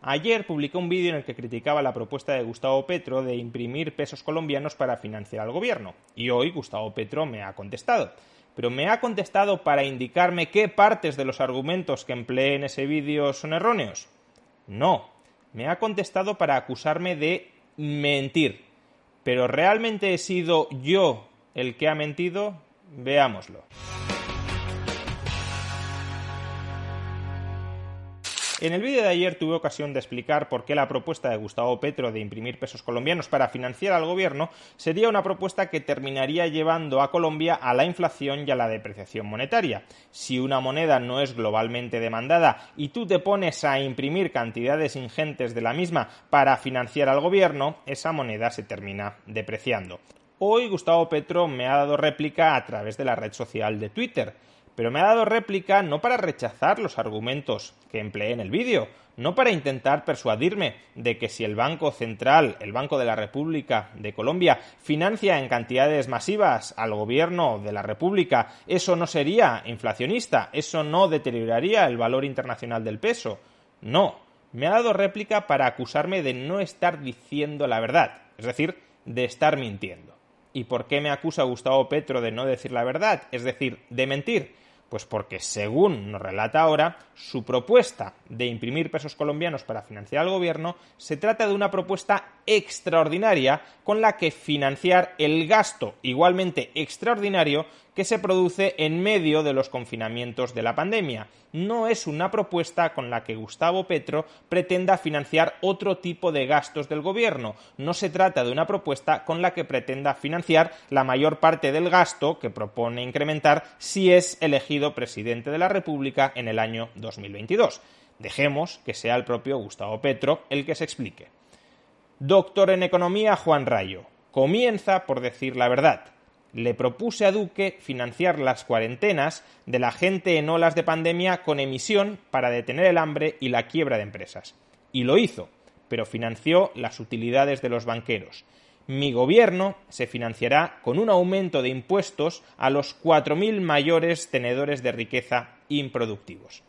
Ayer publiqué un vídeo en el que criticaba la propuesta de Gustavo Petro de imprimir pesos colombianos para financiar al gobierno. Y hoy Gustavo Petro me ha contestado. Pero me ha contestado para indicarme qué partes de los argumentos que empleé en ese vídeo son erróneos. No, me ha contestado para acusarme de mentir. ¿Pero realmente he sido yo el que ha mentido? Veámoslo. En el vídeo de ayer tuve ocasión de explicar por qué la propuesta de Gustavo Petro de imprimir pesos colombianos para financiar al gobierno sería una propuesta que terminaría llevando a Colombia a la inflación y a la depreciación monetaria. Si una moneda no es globalmente demandada y tú te pones a imprimir cantidades ingentes de la misma para financiar al gobierno, esa moneda se termina depreciando. Hoy Gustavo Petro me ha dado réplica a través de la red social de Twitter. Pero me ha dado réplica no para rechazar los argumentos que empleé en el vídeo, no para intentar persuadirme de que si el Banco Central, el Banco de la República de Colombia, financia en cantidades masivas al gobierno de la República, eso no sería inflacionista, eso no deterioraría el valor internacional del peso. No, me ha dado réplica para acusarme de no estar diciendo la verdad, es decir, de estar mintiendo. ¿Y por qué me acusa Gustavo Petro de no decir la verdad, es decir, de mentir? Pues porque, según nos relata ahora, su propuesta de imprimir pesos colombianos para financiar al gobierno se trata de una propuesta extraordinaria con la que financiar el gasto igualmente extraordinario que se produce en medio de los confinamientos de la pandemia. No es una propuesta con la que Gustavo Petro pretenda financiar otro tipo de gastos del gobierno. No se trata de una propuesta con la que pretenda financiar la mayor parte del gasto que propone incrementar si es elegido presidente de la República en el año 2022. Dejemos que sea el propio Gustavo Petro el que se explique. Doctor en Economía Juan Rayo comienza por decir la verdad. Le propuse a Duque financiar las cuarentenas de la gente en olas de pandemia con emisión para detener el hambre y la quiebra de empresas. Y lo hizo, pero financió las utilidades de los banqueros. Mi gobierno se financiará con un aumento de impuestos a los 4.000 mayores tenedores de riqueza improductivos.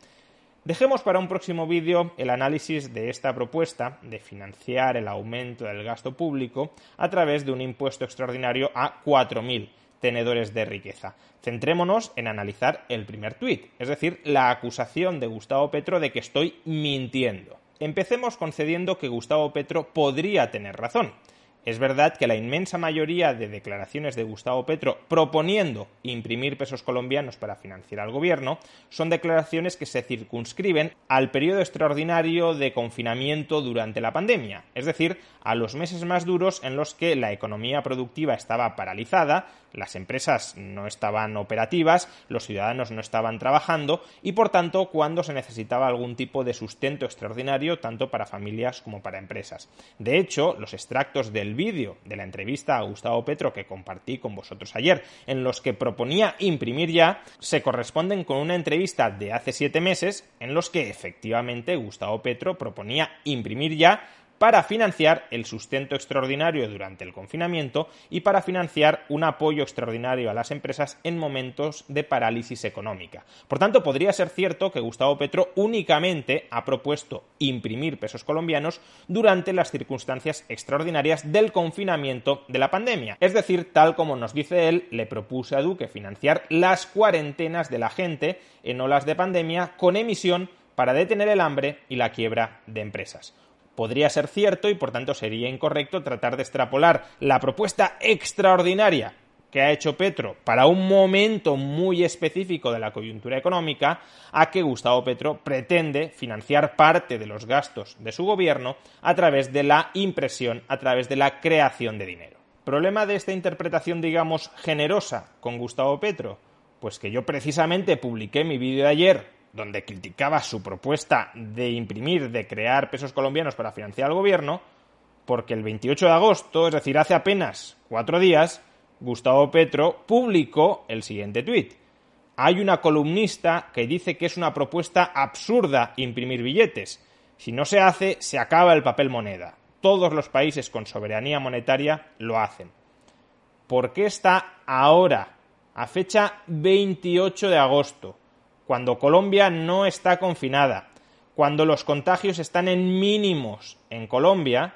Dejemos para un próximo vídeo el análisis de esta propuesta de financiar el aumento del gasto público a través de un impuesto extraordinario a 4.000 tenedores de riqueza. Centrémonos en analizar el primer tuit, es decir, la acusación de Gustavo Petro de que estoy mintiendo. Empecemos concediendo que Gustavo Petro podría tener razón. Es verdad que la inmensa mayoría de declaraciones de Gustavo Petro proponiendo imprimir pesos colombianos para financiar al gobierno son declaraciones que se circunscriben al periodo extraordinario de confinamiento durante la pandemia, es decir, a los meses más duros en los que la economía productiva estaba paralizada, las empresas no estaban operativas, los ciudadanos no estaban trabajando y, por tanto, cuando se necesitaba algún tipo de sustento extraordinario tanto para familias como para empresas. De hecho, los extractos del vídeo de la entrevista a Gustavo Petro que compartí con vosotros ayer, en los que proponía imprimir ya, se corresponden con una entrevista de hace 7 meses en los que efectivamente Gustavo Petro proponía imprimir ya para financiar el sustento extraordinario durante el confinamiento y para financiar un apoyo extraordinario a las empresas en momentos de parálisis económica. Por tanto, podría ser cierto que Gustavo Petro únicamente ha propuesto imprimir pesos colombianos durante las circunstancias extraordinarias del confinamiento de la pandemia. Es decir, tal como nos dice él, le propuse a Duque financiar las cuarentenas de la gente en olas de pandemia con emisión para detener el hambre y la quiebra de empresas. Podría ser cierto y por tanto sería incorrecto tratar de extrapolar la propuesta extraordinaria que ha hecho Petro para un momento muy específico de la coyuntura económica a que Gustavo Petro pretende financiar parte de los gastos de su gobierno a través de la impresión, a través de la creación de dinero. ¿Problema de esta interpretación, digamos, generosa con Gustavo Petro? Pues que yo precisamente publiqué mi vídeo de ayer donde criticaba su propuesta de imprimir, de crear pesos colombianos para financiar al gobierno, porque el 28 de agosto, es decir, hace apenas 4 días, Gustavo Petro publicó el siguiente tuit. Hay una columnista que dice que es una propuesta absurda imprimir billetes. Si no se hace, se acaba el papel moneda. Todos los países con soberanía monetaria lo hacen. ¿Por qué está ahora, a fecha 28 de agosto, cuando Colombia no está confinada, cuando los contagios están en mínimos en Colombia,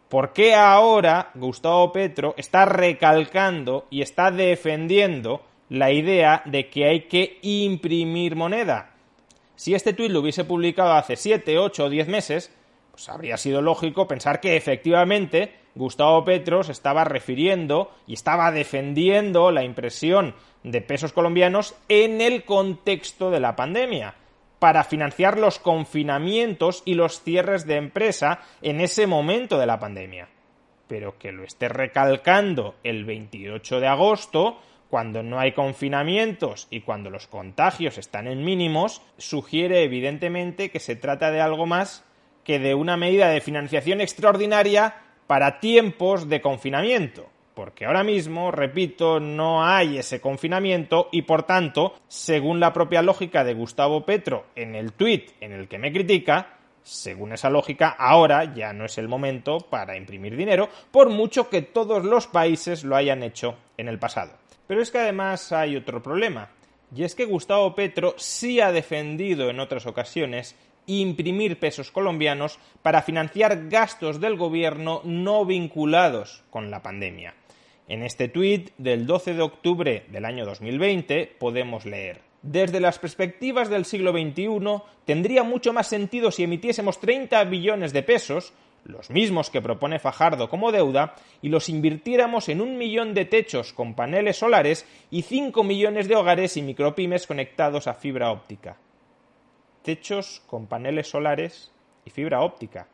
¿por qué ahora Gustavo Petro está recalcando y está defendiendo la idea de que hay que imprimir moneda? Si este tuit lo hubiese publicado hace 7, 8 o 10 meses, pues habría sido lógico pensar que efectivamente Gustavo Petro se estaba refiriendo y estaba defendiendo la impresión de pesos colombianos en el contexto de la pandemia, para financiar los confinamientos y los cierres de empresa en ese momento de la pandemia. Pero que lo esté recalcando el 28 de agosto, cuando no hay confinamientos y cuando los contagios están en mínimos, sugiere evidentemente que se trata de algo más que de una medida de financiación extraordinaria para tiempos de confinamiento. Porque ahora mismo, repito, no hay ese confinamiento y, por tanto, según la propia lógica de Gustavo Petro en el tuit en el que me critica, según esa lógica, ahora ya no es el momento para imprimir dinero, por mucho que todos los países lo hayan hecho en el pasado. Pero es que además hay otro problema, y es que Gustavo Petro sí ha defendido en otras ocasiones imprimir pesos colombianos para financiar gastos del gobierno no vinculados con la pandemia. En este tuit del 12 de octubre del año 2020 podemos leer: desde las perspectivas del siglo XXI, tendría mucho más sentido si emitiésemos 30 billones de pesos, los mismos que propone Fajardo como deuda, y los invirtiéramos en 1 millón de techos con paneles solares y 5 millones de hogares y micropymes conectados a fibra óptica. Techos con paneles solares y fibra óptica.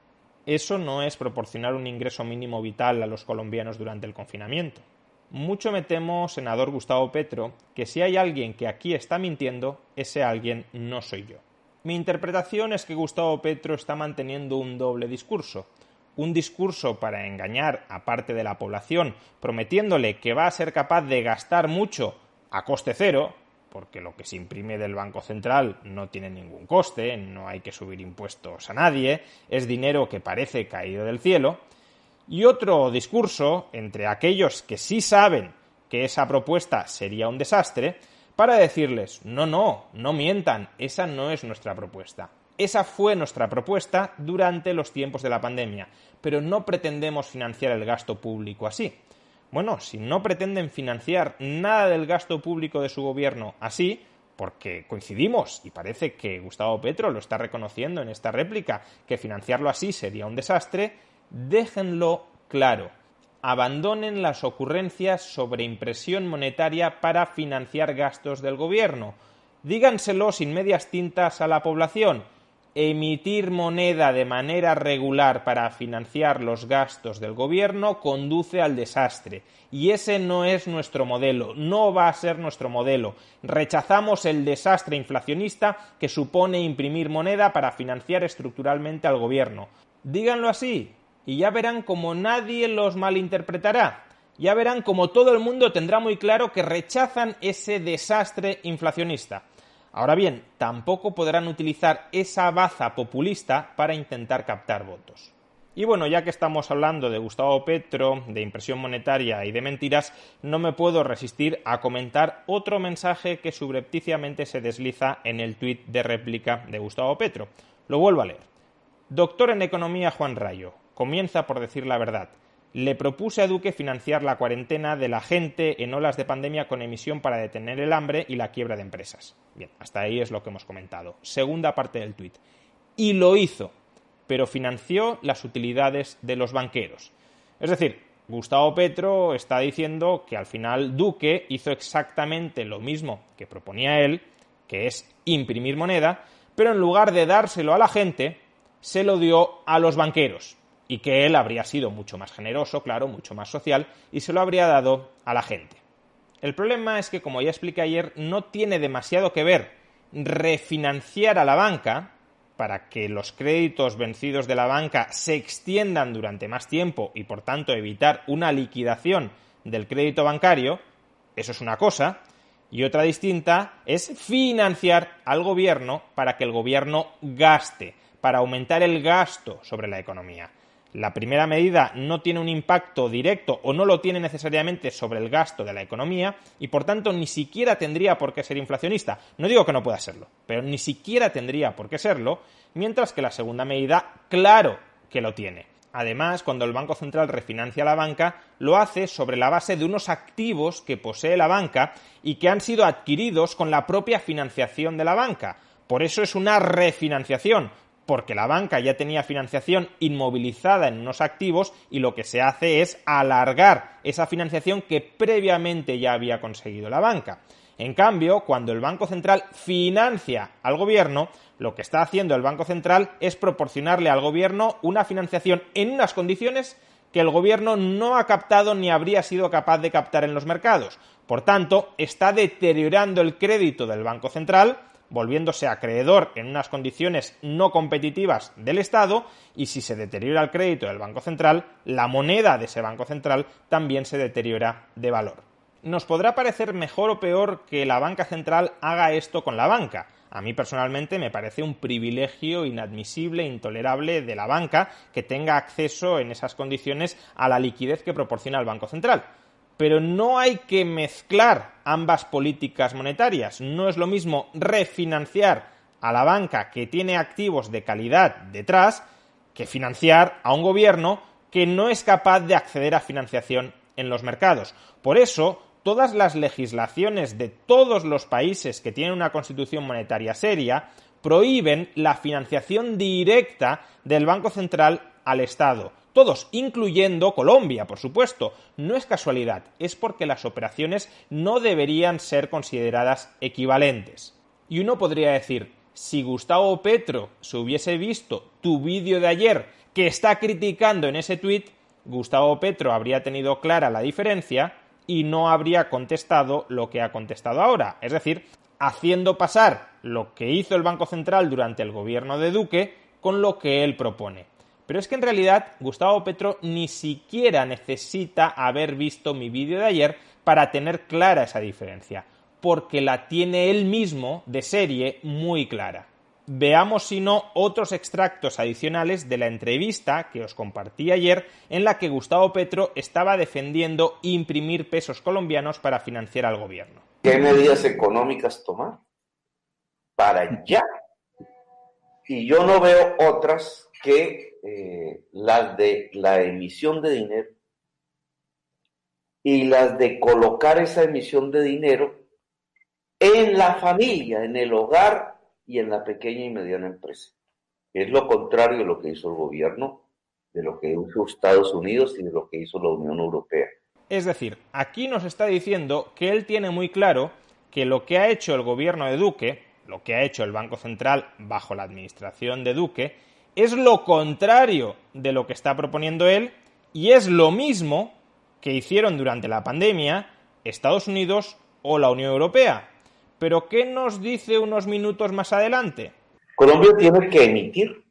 Eso no es proporcionar un ingreso mínimo vital a los colombianos durante el confinamiento. Mucho me temo, senador Gustavo Petro, que si hay alguien que aquí está mintiendo, ese alguien no soy yo. Mi interpretación es que Gustavo Petro está manteniendo un doble discurso. Un discurso para engañar a parte de la población, prometiéndole que va a ser capaz de gastar mucho a coste cero, porque lo que se imprime del Banco Central no tiene ningún coste, no hay que subir impuestos a nadie, es dinero que parece caído del cielo. Y otro discurso entre aquellos que sí saben que esa propuesta sería un desastre, para decirles, no mientan, esa no es nuestra propuesta. Esa fue nuestra propuesta durante los tiempos de la pandemia, pero no pretendemos financiar el gasto público así. Bueno, si no pretenden financiar nada del gasto público de su gobierno así, porque coincidimos, y parece que Gustavo Petro lo está reconociendo en esta réplica, que financiarlo así sería un desastre, déjenlo claro. Abandonen las ocurrencias sobre impresión monetaria para financiar gastos del gobierno. Díganselo sin medias tintas a la población. Emitir moneda de manera regular para financiar los gastos del gobierno conduce al desastre. Y ese no es nuestro modelo, no va a ser nuestro modelo. Rechazamos el desastre inflacionista que supone imprimir moneda para financiar estructuralmente al gobierno. Díganlo así. Y ya verán cómo nadie los malinterpretará. Ya verán cómo todo el mundo tendrá muy claro que rechazan ese desastre inflacionista. Ahora bien, tampoco podrán utilizar esa baza populista para intentar captar votos. Y bueno, ya que estamos hablando de Gustavo Petro, de impresión monetaria y de mentiras, no me puedo resistir a comentar otro mensaje que subrepticiamente se desliza en el tuit de réplica de Gustavo Petro. Lo vuelvo a leer. Doctor en Economía Juan Rayo. Comienza por decir la verdad. Le propuse a Duque financiar la cuarentena de la gente en olas de pandemia con emisión para detener el hambre y la quiebra de empresas. Bien, hasta ahí es lo que hemos comentado. Segunda parte del tuit. Y lo hizo, pero financió las utilidades de los banqueros. Es decir, Gustavo Petro está diciendo que al final Duque hizo exactamente lo mismo que proponía él, que es imprimir moneda, pero en lugar de dárselo a la gente, se lo dio a los banqueros. Y que él habría sido mucho más generoso, claro, mucho más social, y se lo habría dado a la gente. El problema es que, como ya expliqué ayer, no tiene demasiado que ver refinanciar a la banca para que los créditos vencidos de la banca se extiendan durante más tiempo y, por tanto, evitar una liquidación del crédito bancario. Eso es una cosa. Y otra distinta es financiar al gobierno para que el gobierno gaste, para aumentar el gasto sobre la economía. La primera medida no tiene un impacto directo o no lo tiene necesariamente sobre el gasto de la economía y por tanto ni siquiera tendría por qué ser inflacionista. No digo que no pueda serlo, pero ni siquiera tendría por qué serlo, mientras que la segunda medida, claro que lo tiene. Además, cuando el Banco Central refinancia a la banca, lo hace sobre la base de unos activos que posee la banca y que han sido adquiridos con la propia financiación de la banca. Por eso es una refinanciación, porque la banca ya tenía financiación inmovilizada en unos activos y lo que se hace es alargar esa financiación que previamente ya había conseguido la banca. En cambio, cuando el Banco Central financia al gobierno, lo que está haciendo el Banco Central es proporcionarle al gobierno una financiación en unas condiciones que el gobierno no ha captado ni habría sido capaz de captar en los mercados. Por tanto, está deteriorando el crédito del Banco Central, volviéndose acreedor en unas condiciones no competitivas del Estado, y si se deteriora el crédito del Banco Central, la moneda de ese Banco Central también se deteriora de valor. Nos podrá parecer mejor o peor que la banca central haga esto con la banca. A mí personalmente me parece un privilegio inadmisible, intolerable de la banca que tenga acceso en esas condiciones a la liquidez que proporciona el Banco Central. Pero no hay que mezclar ambas políticas monetarias. No es lo mismo refinanciar a la banca que tiene activos de calidad detrás que financiar a un gobierno que no es capaz de acceder a financiación en los mercados. Por eso, todas las legislaciones de todos los países que tienen una constitución monetaria seria prohíben la financiación directa del Banco Central al Estado. Todos, incluyendo Colombia, por supuesto. No es casualidad, es porque las operaciones no deberían ser consideradas equivalentes. Y uno podría decir, si Gustavo Petro se hubiese visto tu vídeo de ayer que está criticando en ese tuit, Gustavo Petro habría tenido clara la diferencia y no habría contestado lo que ha contestado ahora. Es decir, haciendo pasar lo que hizo el Banco Central durante el gobierno de Duque con lo que él propone. Pero es que en realidad Gustavo Petro ni siquiera necesita haber visto mi vídeo de ayer para tener clara esa diferencia, porque la tiene él mismo de serie muy clara. Veamos si no otros extractos adicionales de la entrevista que os compartí ayer en la que Gustavo Petro estaba defendiendo imprimir pesos colombianos para financiar al gobierno. ¿Qué medidas económicas tomar para ya? Y yo no veo otras que las de la emisión de dinero y las de colocar esa emisión de dinero en la familia, en el hogar y en la pequeña y mediana empresa. Es lo contrario de lo que hizo el gobierno, de lo que hizo Estados Unidos y de lo que hizo la Unión Europea. Es decir, aquí nos está diciendo que él tiene muy claro que lo que ha hecho el gobierno de Duque, lo que ha hecho el Banco Central bajo la administración de Duque, es lo contrario de lo que está proponiendo él y es lo mismo que hicieron durante la pandemia Estados Unidos o la Unión Europea. ¿Pero qué nos dice unos minutos más adelante? Colombia tiene que emitir,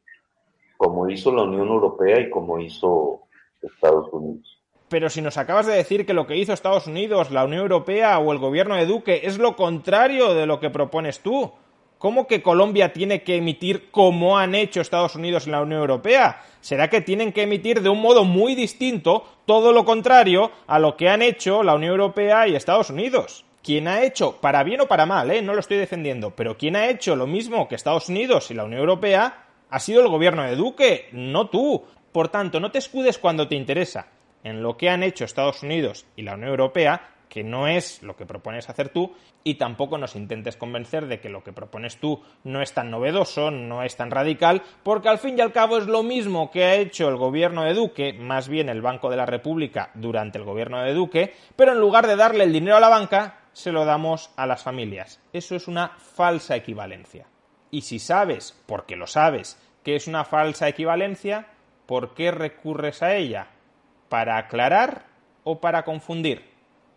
como hizo la Unión Europea y como hizo Estados Unidos. Pero si nos acabas de decir que lo que hizo Estados Unidos, la Unión Europea o el gobierno de Duque es lo contrario de lo que propones tú. ¿Cómo que Colombia tiene que emitir como han hecho Estados Unidos y la Unión Europea? ¿Será que tienen que emitir de un modo muy distinto, todo lo contrario a lo que han hecho la Unión Europea y Estados Unidos? ¿Quién ha hecho, para bien o para mal, no lo estoy defendiendo, pero quien ha hecho lo mismo que Estados Unidos y la Unión Europea ha sido el gobierno de Duque, no tú. Por tanto, no te escudes cuando te interesa en lo que han hecho Estados Unidos y la Unión Europea, que no es lo que propones hacer tú, y tampoco nos intentes convencer de que lo que propones tú no es tan novedoso, no es tan radical, porque al fin y al cabo es lo mismo que ha hecho el gobierno de Duque, más bien el Banco de la República durante el gobierno de Duque, pero en lugar de darle el dinero a la banca, se lo damos a las familias. Eso es una falsa equivalencia. Y si sabes, porque lo sabes, que es una falsa equivalencia, ¿por qué recurres a ella? ¿Para aclarar o para confundir?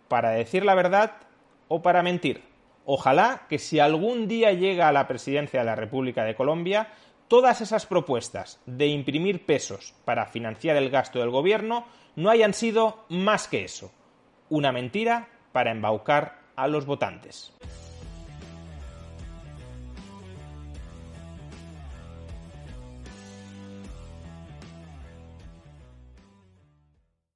¿Para decir la verdad o para mentir? Ojalá que si algún día llega a la presidencia de la República de Colombia, todas esas propuestas de imprimir pesos para financiar el gasto del gobierno no hayan sido más que eso, una mentira para embaucar a los votantes.